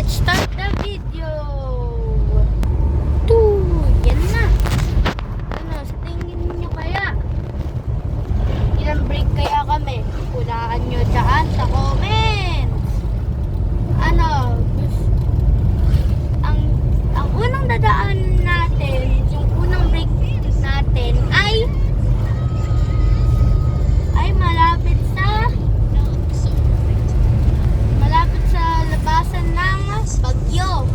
Let's start the video. Yan na. Ano, sa tingin niyo kaya? Ilang break kaya kami? Hulaan nyo dyan sa comments. Ano, ang unang dadaan natin, yung unang break natin ay malapit sa labasan ng Bagyo.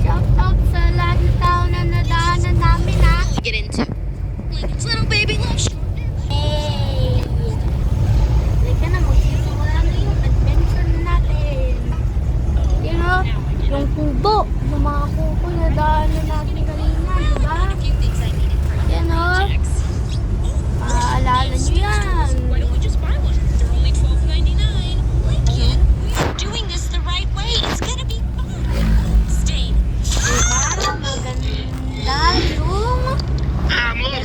Shout out sa lahat ng tao na nadaanan namin, ha. Get into little baby love. Hey! Halika na, magsisimula na yung adventure natin. You know, yung kubo, yung mga kubo na daanan natin kanina, diba? Yan o. Maalala nyo yan. Why don't we just buy one? They're only $12.99. Like it. We're doing this the right way. It's gonna be fun. Stay. Diba? Maganda yung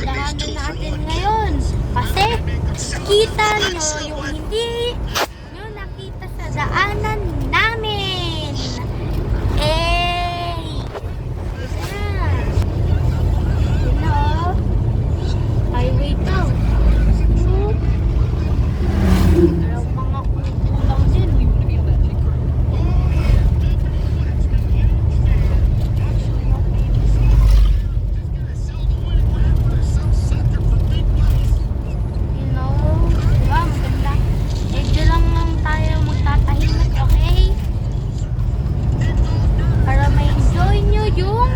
daanan natin ngayon. Kasi kita nyo yung hindi nyo nakita sa daanan namin. Eh! Yun na o. Highway to. Parang mga kulang din. You know, diba? Maganda. Medyo lang tayo magtatahimik, okay? Para ma-enjoy nyo yung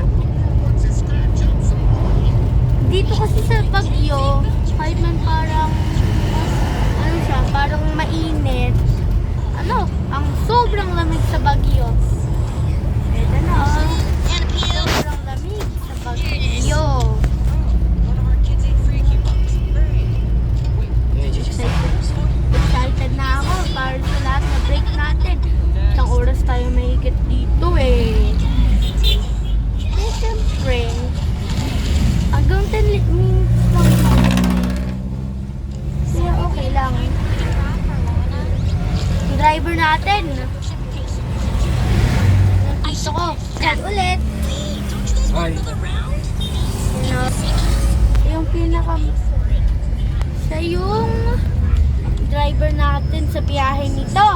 dito kasi sa Bagyo, kahit man parang ano siya, parang mainit. Ano, ang sobrang lamig sa Bagyo. Ito na oh. Sobrang lamig sa Bagyo. Excited na ako para sa lahat na break natin. Isang oras tayo mahigit dito eh. Eh, siyempre, hanggang 10 minutes lang. Kaya okay lang. Yung driver natin. Gusto ko. Yan ulit. Hi. Yung pinaka... Siya yung driver natin sa biyahe nito.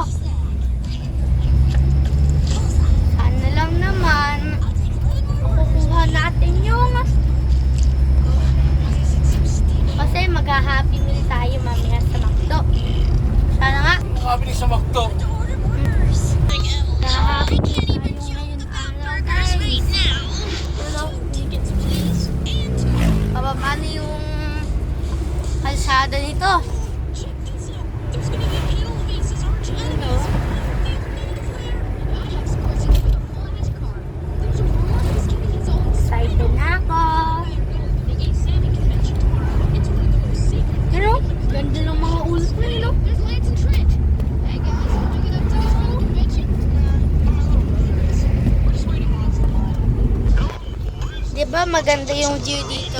Sana lang naman makukuha natin yung... Kasi magha-happy meal tayo mamaya sa McDo. Sana nga. Nakabili sa McDo. Magha-happy meal tayo ngayon araw guys. Pababa na yung kalsada nito. Excited na ako. Pero, ganda ng mga ulos mo, no? Diba maganda yung view dito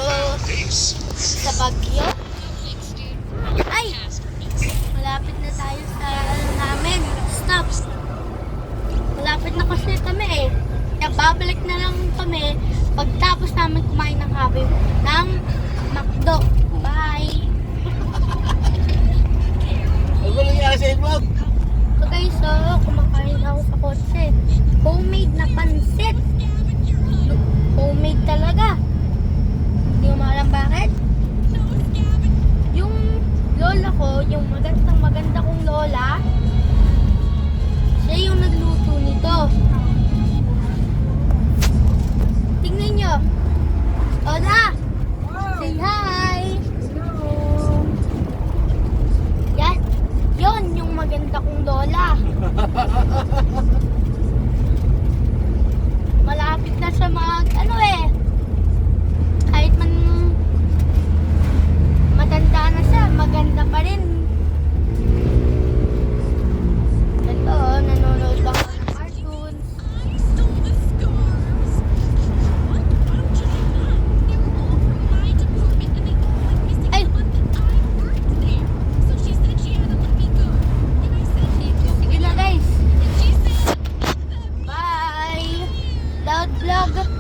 sa Bagyo? Ay! Malapit na tayo sa ano namin. Stop! Malapit na kasi kami eh. Kaya babalik na lang kami pagtapos namin kumain ng happy ng McDo. Bye! Ano ba nangyari sa vlog? So guys, so kumakain ako sa kotse. Homemade na pansit. Homemade talaga. Hindi mo alam bakit? Yung lola ko, yung maganda kong lola, siya yung nagluto nito. Tingnan nyo. Lola! Say hi! Yan. Yon yung maganda kong lola. Malapit na sa ano eh. Kahit man matanda na siya, maganda pa rin. Ito, nanonood ako ng cartoons. Ay! Vlog.